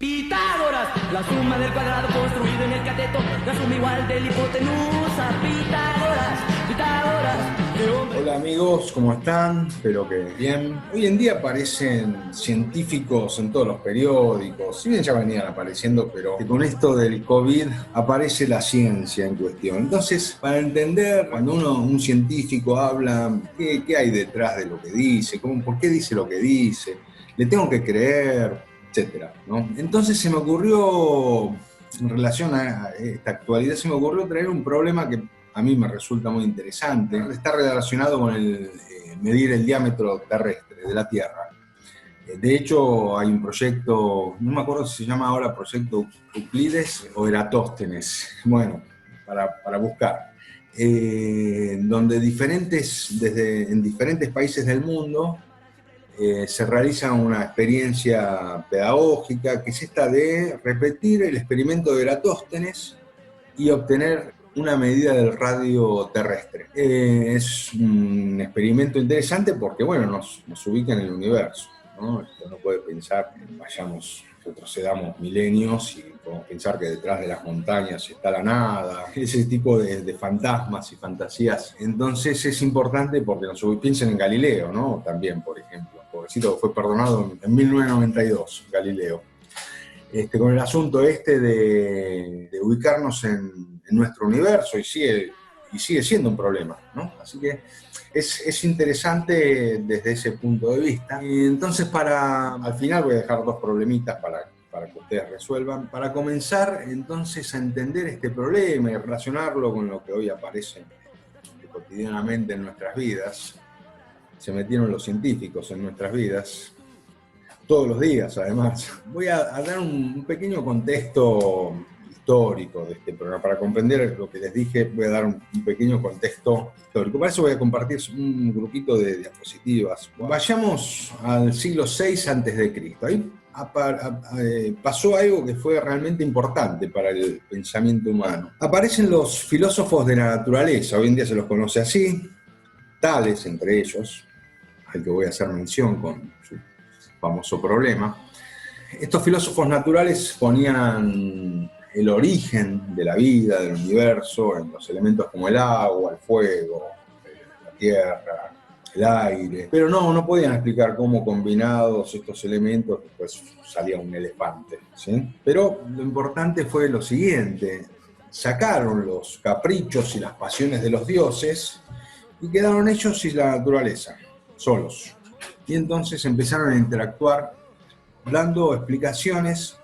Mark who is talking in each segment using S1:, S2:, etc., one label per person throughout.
S1: Pitágoras, la suma del cuadrado construido en el cateto, la suma igual de la hipotenusa. Pitágoras, qué hombre.
S2: Hola amigos, ¿cómo están? Espero que bien. Hoy en día aparecen científicos en todos los periódicos, si bien ya venían apareciendo, pero con esto del COVID aparece la ciencia en cuestión. Entonces, para entender cuando un científico habla, ¿qué hay detrás de lo que dice? ¿Por qué dice lo que dice? ¿Le tengo que creer? Etcétera, ¿no? Entonces se me ocurrió, en relación a esta actualidad, se me ocurrió traer un problema que a mí me resulta muy interesante. Está relacionado con el medir el diámetro terrestre de la Tierra. De hecho, hay un proyecto, no me acuerdo si se llama ahora Proyecto Euclides o Eratóstenes, bueno, para buscar, donde en diferentes países del mundo se realiza una experiencia pedagógica que es esta de repetir el experimento de Eratóstenes y obtener una medida del radio terrestre. Es un experimento interesante porque, bueno, nos ubica en el universo, ¿no? Uno puede pensar que retrocedamos milenios y podemos pensar que detrás de las montañas está la nada, ese tipo de fantasmas y fantasías. Entonces es importante porque piensen en Galileo, ¿no? También, por ejemplo, pobrecito fue perdonado en 1992, Galileo. Con el asunto de ubicarnos en nuestro universo y sigue siendo un problema, ¿no? Así que es interesante desde ese punto de vista. Y entonces al final voy a dejar dos problemitas para que ustedes resuelvan. Para comenzar entonces a entender este problema y relacionarlo con lo que hoy aparece cotidianamente en nuestras vidas, se metieron los científicos en nuestras vidas, todos los días además. Voy a dar un pequeño contexto histórico de este programa. Para comprender lo que les dije, voy a dar un pequeño contexto histórico. Para eso voy a compartir un grupito de diapositivas. Vayamos al siglo VI a.C. Ahí pasó algo que fue realmente importante para el pensamiento humano. Aparecen los filósofos de la naturaleza, hoy en día se los conoce así, Tales entre ellos, al que voy a hacer mención con su famoso problema. Estos filósofos naturales ponían el origen de la vida, del universo, en los elementos como el agua, el fuego, la tierra, el aire, pero no podían explicar cómo combinados estos elementos después salía un elefante, ¿sí? Pero lo importante fue lo siguiente: sacaron los caprichos y las pasiones de los dioses y quedaron ellos y la naturaleza, solos. Y entonces empezaron a interactuar dando explicaciones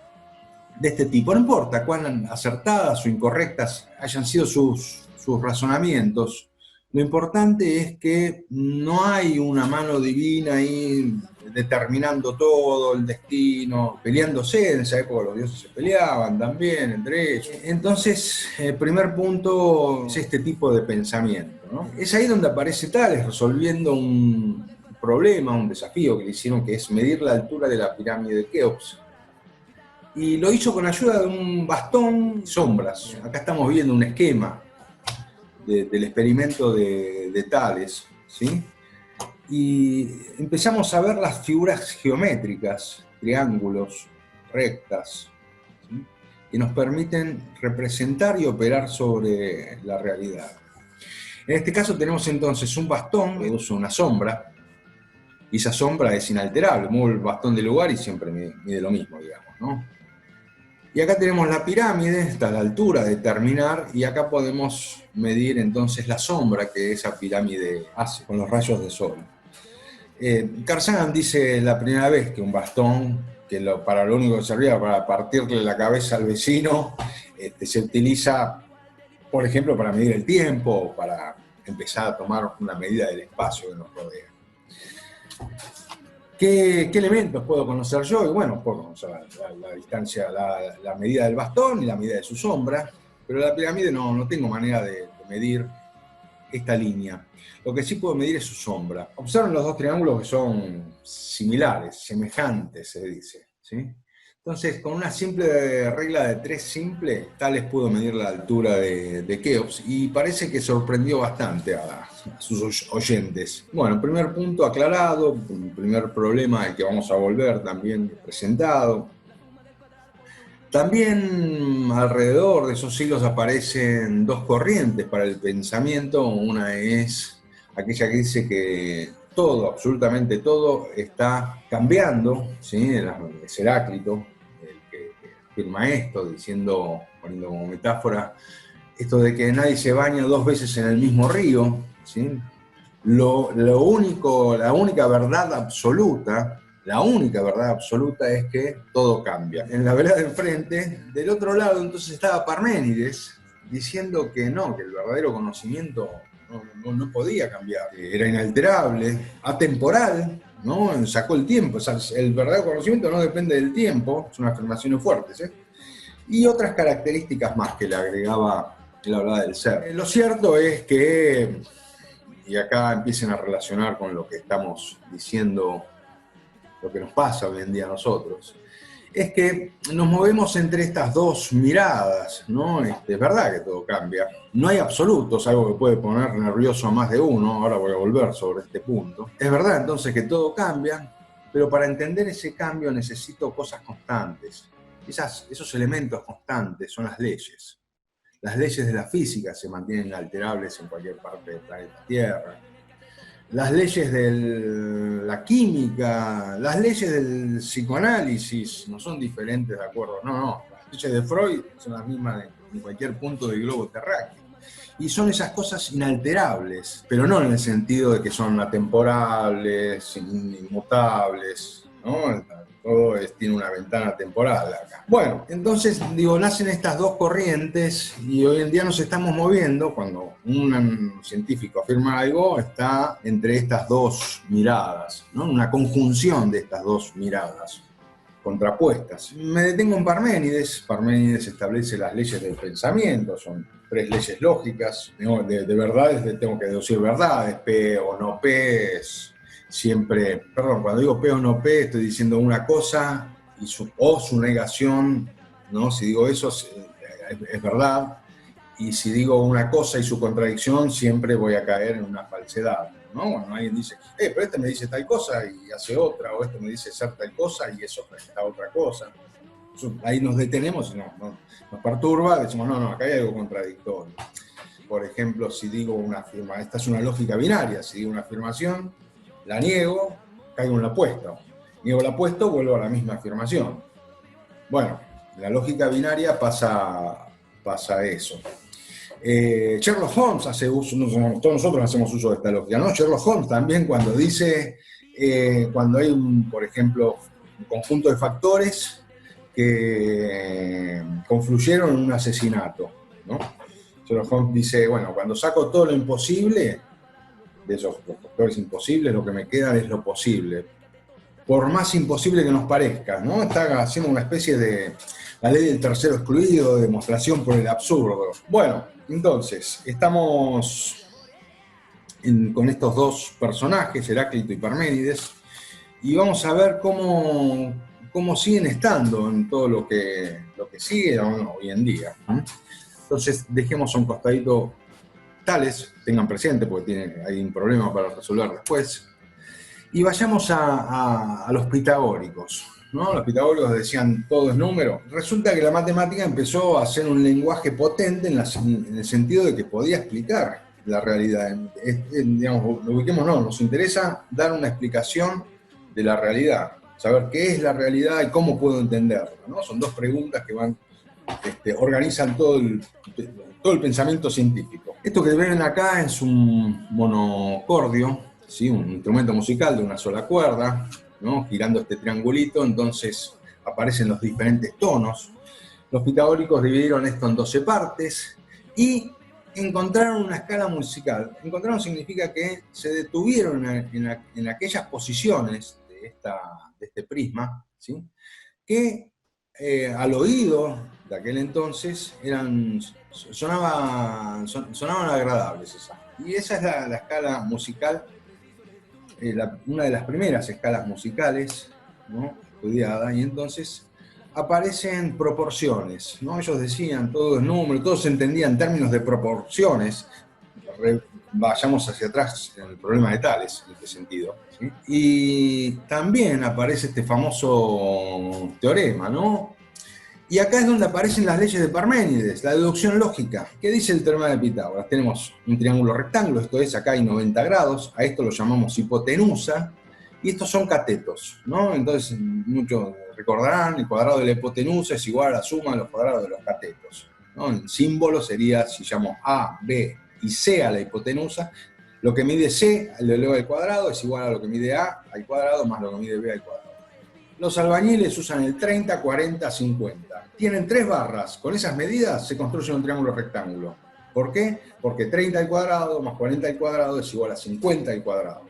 S2: de este tipo. No importa cuán acertadas o incorrectas hayan sido sus razonamientos, lo importante es que no hay una mano divina ahí determinando todo, el destino, peleándose. En esa época los dioses se peleaban también entre ellos. Entonces, el primer punto es este tipo de pensamiento, ¿no? Es ahí donde aparece Tales resolviendo un problema, un desafío que le hicieron, que es medir la altura de la pirámide de Keops. Y lo hizo con ayuda de un bastón y sombras. Acá estamos viendo un esquema del experimento de Tales, ¿sí? Y empezamos a ver las figuras geométricas, triángulos, rectas, ¿sí?, que nos permiten representar y operar sobre la realidad. En este caso tenemos entonces un bastón que usa una sombra, y esa sombra es inalterable, mueve el bastón del lugar y siempre mide lo mismo, digamos, ¿no? Y acá tenemos la pirámide, está a la altura de terminar, y acá podemos medir entonces la sombra que esa pirámide hace con los rayos de sol. Carl Sagan dice la primera vez que un bastón, para lo único que servía para partirle la cabeza al vecino, se utiliza, por ejemplo, para medir el tiempo o para empezar a tomar una medida del espacio que nos rodea. ¿Qué elementos puedo conocer yo? Y bueno, puedo conocer la distancia, la medida del bastón y la medida de su sombra, pero la pirámide no tengo manera de medir esta línea. Lo que sí puedo medir es su sombra. Observen los dos triángulos que son similares, semejantes, se dice, ¿sí? Entonces, con una simple regla de 3 simple, Tales pudo medir la altura de Keops, y parece que sorprendió bastante a sus oyentes. Bueno, primer punto aclarado, primer problema al que vamos a volver también presentado. También alrededor de esos siglos aparecen dos corrientes para el pensamiento. Una es aquella que dice que todo, absolutamente todo, está cambiando, ¿sí? Es Heráclito el que afirma esto, diciendo, poniendo como metáfora, esto de que nadie se baña dos veces en el mismo río, ¿sí? Lo único, la única verdad absoluta es que todo cambia. En la vereda de enfrente, del otro lado, entonces estaba Parménides diciendo que no, que el verdadero conocimiento no podía cambiar, que era inalterable, atemporal, ¿no? Sacó el tiempo, o sea, el verdadero conocimiento no depende del tiempo, son afirmaciones fuertes, ¿eh? Y otras características más que le agregaba, él hablaba del ser. Lo cierto es que, y acá empiecen a relacionar con lo que estamos diciendo, lo que nos pasa hoy en día a nosotros, es que nos movemos entre estas dos miradas, ¿no? Es verdad que todo cambia. No hay absolutos, algo que puede poner nervioso a más de uno, ahora voy a volver sobre este punto. Es verdad entonces que todo cambia, pero para entender ese cambio necesito cosas constantes. Esos elementos constantes son las leyes. Las leyes de la física se mantienen inalterables en cualquier parte del planeta Tierra. Las leyes de la química, las leyes del psicoanálisis no son diferentes de acuerdo, no. Las leyes de Freud son las mismas en cualquier punto del globo terráqueo. Y son esas cosas inalterables, pero no en el sentido de que son atemporales, inmutables, ¿no? Todo tiene una ventana temporal acá. Bueno, entonces, digo, nacen estas dos corrientes y hoy en día nos estamos moviendo, cuando un científico afirma algo, está entre estas dos miradas, ¿no? Una conjunción de estas dos miradas contrapuestas. Me detengo en Parménides. Parménides establece las leyes del pensamiento, son tres leyes lógicas. De verdades tengo que deducir verdades, P o no P es... Siempre, perdón, cuando digo P o no P, estoy diciendo una cosa o su negación, ¿no? Si digo eso, es verdad, y si digo una cosa y su contradicción, siempre voy a caer en una falsedad, ¿no? Cuando alguien dice, pero este me dice tal cosa y hace otra, o este me dice ser tal cosa y eso esta otra cosa. Ahí nos detenemos y nos perturba, decimos, no, acá hay algo contradictorio. Por ejemplo, si digo una afirmación, esta es una lógica binaria, si digo una afirmación, la niego, caigo en lo opuesto. Niego lo opuesto, vuelvo a la misma afirmación. Bueno, en la lógica binaria pasa eso. Sherlock Holmes hace uso, todos nosotros hacemos uso de esta lógica, ¿no? Sherlock Holmes también cuando dice, cuando hay, por ejemplo, un conjunto de factores que confluyeron en un asesinato, ¿no? Sherlock Holmes dice, bueno, cuando saco todo lo imposible, de esos factores imposibles, lo que me queda es lo posible. Por más imposible que nos parezca, ¿no? Está haciendo una especie de la ley del tercero excluido, de demostración por el absurdo. Bueno, entonces, estamos con estos dos personajes, Heráclito y Parménides, y vamos a ver cómo siguen estando en todo lo que sigue hoy en día. Entonces, dejemos a un costadito Tales, tengan presente porque hay un problema para resolver después, y vayamos a los pitagóricos, ¿no? Los pitagóricos decían todo es número. Resulta que la matemática empezó a ser un lenguaje potente en el sentido de que podía explicar la realidad. Digamos, nos interesa dar una explicación de la realidad, saber qué es la realidad y cómo puedo entenderla, ¿no? Son dos preguntas que organizan todo el pensamiento científico. Esto que ven acá es un monocordio, ¿sí? Un instrumento musical de una sola cuerda, ¿no? Girando este triangulito, entonces aparecen los diferentes tonos. Los pitagóricos dividieron esto en 12 partes y encontraron una escala musical. Encontraron significa que se detuvieron en aquellas posiciones de este prisma, ¿sí? Que al oído de aquel entonces sonaban agradables. Y esa es la escala musical, una de las primeras escalas musicales, ¿no? Estudiada, y entonces aparecen proporciones, ¿no? Ellos decían todo es número, todos se entendían en términos de proporciones. Vayamos hacia atrás en el problema de Tales, en este sentido, ¿sí? Y también aparece este famoso teorema, ¿no? Y acá es donde aparecen las leyes de Parménides, la deducción lógica. ¿Qué dice el teorema de Pitágoras? Tenemos un triángulo rectángulo, esto es, acá hay 90 grados, a esto lo llamamos hipotenusa, y estos son catetos, ¿no? Entonces, muchos recordarán, el cuadrado de la hipotenusa es igual a la suma de los cuadrados de los catetos, ¿no? El símbolo sería, si llamo A, B y C a la hipotenusa, lo que mide C, lo eleva al cuadrado, es igual a lo que mide A al cuadrado más lo que mide B al cuadrado. Los albañiles usan el 30, 40, 50. Tienen 3 barras. Con esas medidas se construye un triángulo rectángulo. ¿Por qué? Porque 30 al cuadrado más 40 al cuadrado es igual a 50 al cuadrado.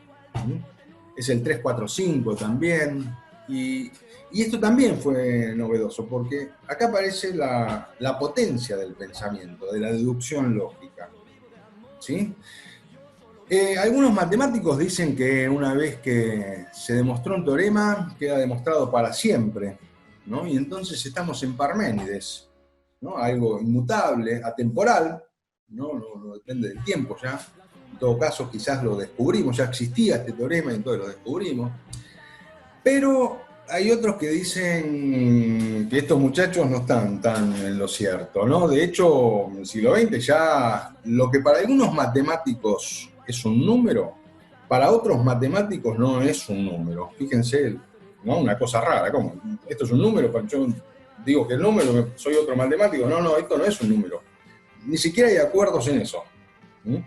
S2: Es el 345 también. Y esto también fue novedoso, porque acá aparece la potencia del pensamiento, de la deducción lógica. ¿Sí? Algunos matemáticos dicen que una vez que se demostró un teorema, queda demostrado para siempre, ¿no? Y entonces estamos en Parménides, ¿no? Algo inmutable, atemporal, ¿no? No depende del tiempo ya. En todo caso, quizás lo descubrimos, ya existía este teorema y entonces lo descubrimos. Pero hay otros que dicen que estos muchachos no están tan en lo cierto, ¿no? De hecho, en el siglo XX ya lo que para algunos matemáticos es un número, para otros matemáticos no es un número. Fíjense, ¿no? Una cosa rara, ¿cómo? Esto es un número, yo digo que el número, soy otro matemático, no, esto no es un número. Ni siquiera hay acuerdos en eso.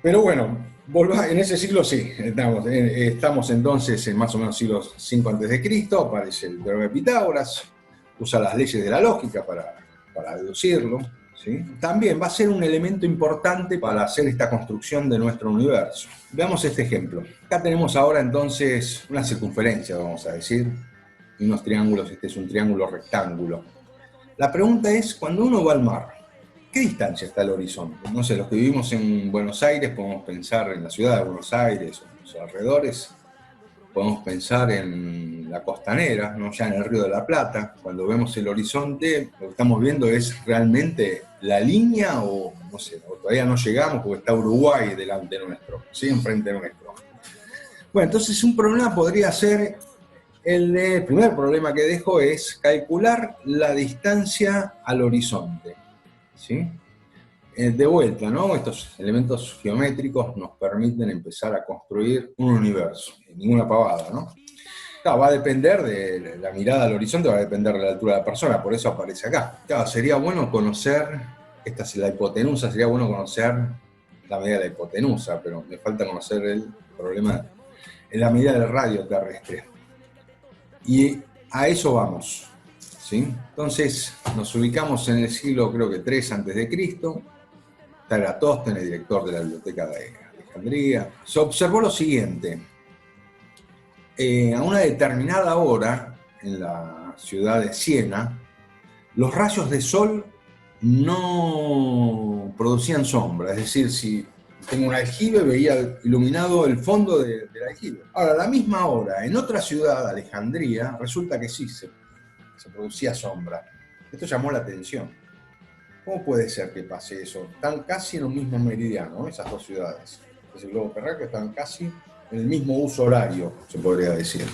S2: Pero bueno, en ese siglo sí, estamos entonces en más o menos siglo V a.C., aparece el teorema de Pitágoras, usa las leyes de la lógica para deducirlo, ¿sí? También va a ser un elemento importante para hacer esta construcción de nuestro universo. Veamos este ejemplo. Acá tenemos ahora entonces una circunferencia, vamos a decir, y unos triángulos, este es un triángulo rectángulo. La pregunta es, cuando uno va al mar, ¿qué distancia está el horizonte? No sé, los que vivimos en Buenos Aires podemos pensar en la ciudad de Buenos Aires o en sus alrededores, podemos pensar en la costanera, ¿no? Ya en el Río de la Plata. Cuando vemos el horizonte, lo que estamos viendo es realmente la línea o, no sé, o todavía no llegamos porque está Uruguay delante nuestro, ¿sí? Enfrente nuestro. Bueno, entonces un problema podría ser, el primer problema que dejo es calcular la distancia al horizonte. ¿Sí? De vuelta, ¿no? Estos elementos geométricos nos permiten empezar a construir un universo. Ninguna pavada, ¿no? Claro, va a depender de la mirada al horizonte, va a depender de la altura de la persona, por eso aparece acá. Claro, sería bueno conocer, esta es la hipotenusa, sería bueno conocer la medida de la hipotenusa, pero me falta conocer el problema en la medida del radio terrestre. Y a eso vamos. ¿Sí? Entonces nos ubicamos en el siglo, creo que 3 a.C., está Eratóstenes, director de la Biblioteca de Alejandría. Se observó lo siguiente, a una determinada hora, en la ciudad de Siena, los rayos de sol no producían sombra, es decir, si tengo un aljibe, veía iluminado el fondo del aljibe. Ahora, a la misma hora, en otra ciudad, Alejandría, resulta que sí se producía sombra. Esto llamó la atención. ¿Cómo puede ser que pase eso? Están casi en un mismo meridiano, esas dos ciudades. El globo terráqueo están casi en el mismo uso horario, se podría decir.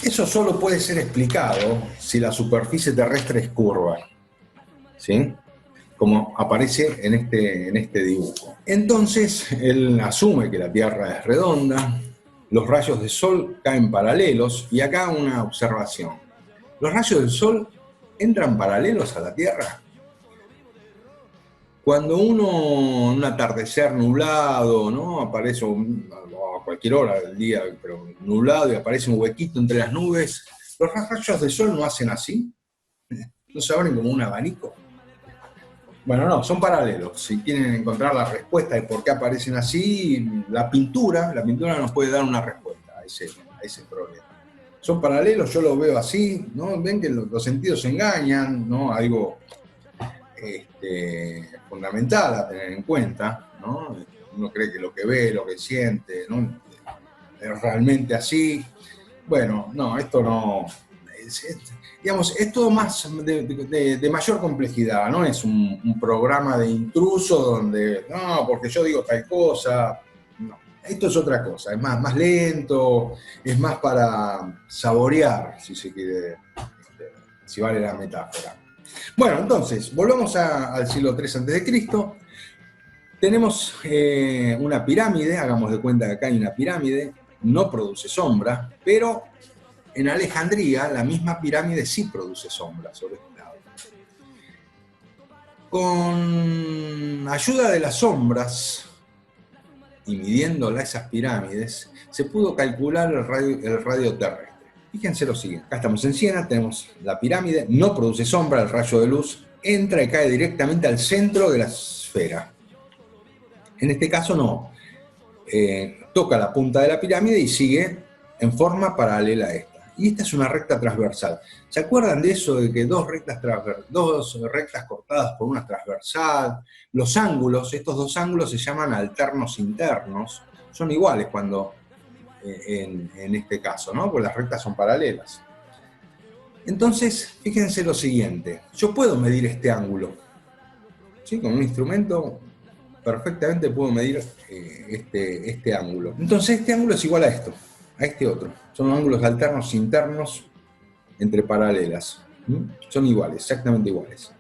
S2: Eso solo puede ser explicado si la superficie terrestre es curva, ¿sí? Como aparece en este dibujo. Entonces, él asume que la Tierra es redonda, los rayos de sol caen paralelos, y acá una observación. ¿Los rayos del sol entran paralelos a la Tierra? Cuando uno, en un atardecer nublado, ¿no? Aparece a cualquier hora del día, pero nublado, y aparece un huequito entre las nubes, ¿los rayos del sol no hacen así? ¿No se abren como un abanico? Bueno, no, son paralelos. Si quieren encontrar la respuesta de por qué aparecen así, la pintura nos puede dar una respuesta a ese problema. Son paralelos, yo lo veo así, ¿no? Ven que los sentidos se engañan, ¿no? Algo fundamental a tener en cuenta, ¿no? Uno cree que lo que ve, lo que siente, ¿no? Es realmente así. Bueno, no, esto no. Digamos, es todo más de mayor complejidad, no es un programa de intruso donde, no, porque yo digo tal cosa. No, esto es otra cosa, es más lento, es más para saborear, si se quiere, si vale la metáfora. Bueno, entonces, volvamos al siglo III a.C. Tenemos una pirámide, hagamos de cuenta que acá hay una pirámide, no produce sombra, pero en Alejandría la misma pirámide sí produce sombra sobre este lado. Con ayuda de las sombras y midiéndola esas pirámides, se pudo calcular el radio terrestre. Fíjense lo siguiente, acá estamos en Siena, tenemos la pirámide, no produce sombra, el rayo de luz entra y cae directamente al centro de la esfera. En este caso no, toca la punta de la pirámide y sigue en forma paralela a esta. Y esta es una recta transversal. ¿Se acuerdan de eso de que dos rectas cortadas por una transversal? Los ángulos, estos dos ángulos se llaman alternos internos, son iguales cuando en este caso, ¿no? Porque las rectas son paralelas. Entonces, fíjense lo siguiente, yo puedo medir este ángulo, ¿sí? Con un instrumento perfectamente puedo medir este ángulo. Entonces este ángulo es igual a esto, a este otro. Son ángulos alternos internos entre paralelas. Son iguales, exactamente iguales.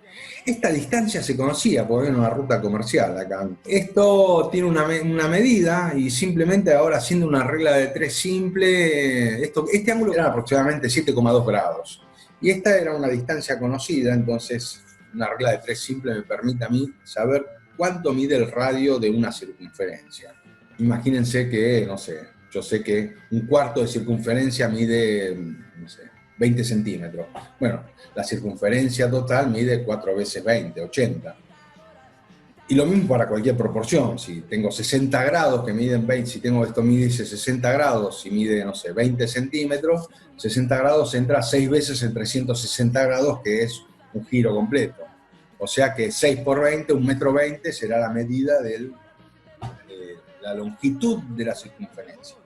S2: Esta distancia se conocía porque era una ruta comercial acá. Esto tiene una medida y simplemente ahora haciendo una regla de 3 simple, este ángulo era aproximadamente 7,2 grados. Y esta era una distancia conocida, entonces una regla de 3 simple me permite a mí saber cuánto mide el radio de una circunferencia. Imagínense que, no sé, yo sé que un cuarto de circunferencia mide, no sé, 20 centímetros. Bueno, la circunferencia total mide 4 veces 20, 80. Y lo mismo para cualquier proporción. Si tengo 60 grados que miden 20, si tengo esto mide 60 grados y mide, no sé, 20 centímetros, 60 grados entra 6 veces en 360 grados, que es un giro completo. O sea que 6 por 20, 1,20 m será la medida de la longitud de la circunferencia.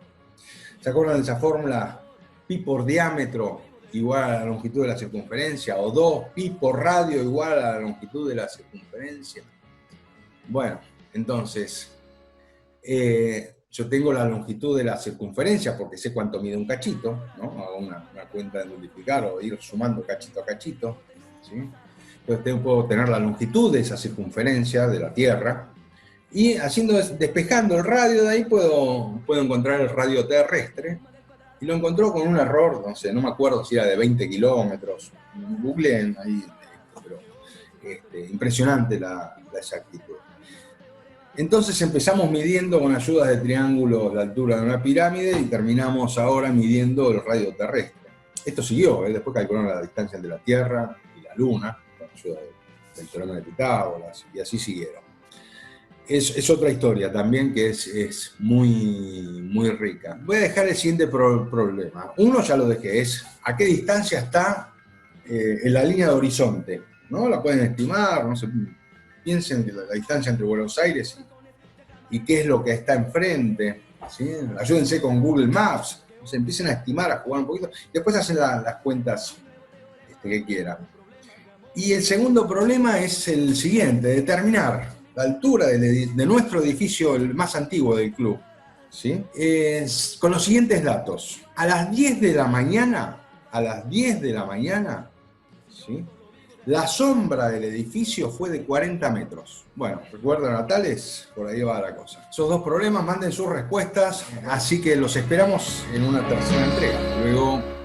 S2: ¿Se acuerdan de esa fórmula? Pi por diámetro igual a la longitud de la circunferencia, o 2 pi por radio igual a la longitud de la circunferencia. Bueno, entonces, yo tengo la longitud de la circunferencia porque sé cuánto mide un cachito, ¿no? Hago una cuenta de multiplicar o ir sumando cachito a cachito, ¿sí? Entonces puedo tener la longitud de esa circunferencia de la Tierra y despejando el radio de ahí puedo encontrar el radio terrestre, y lo encontró con un error, no me acuerdo si era de 20 kilómetros, googleen ahí, pero impresionante la exactitud. Entonces empezamos midiendo con ayuda de triángulos la altura de una pirámide y terminamos ahora midiendo el radio terrestre. Esto siguió, después calcularon la distancia entre la Tierra y la Luna, con ayuda del teorema de Pitágoras, y así siguieron. Es otra historia también que es muy, muy rica. Voy a dejar el siguiente problema. Uno ya lo dejé, es a qué distancia está en la línea de horizonte, ¿no? La pueden estimar, no sé, piensen en la distancia entre Buenos Aires y qué es lo que está enfrente, ¿sí? Ayúdense con Google Maps, empiecen a estimar, a jugar un poquito, después hacen las cuentas que quieran. Y el segundo problema es el siguiente, determinar la altura de nuestro edificio, el más antiguo del club, ¿sí? Con los siguientes datos. A las 10 de la mañana, ¿sí? La sombra del edificio fue de 40 metros. Bueno, ¿recuerdan a Tales? Por ahí va la cosa. Esos dos problemas, manden sus respuestas, así que los esperamos en una tercera entrega. Luego...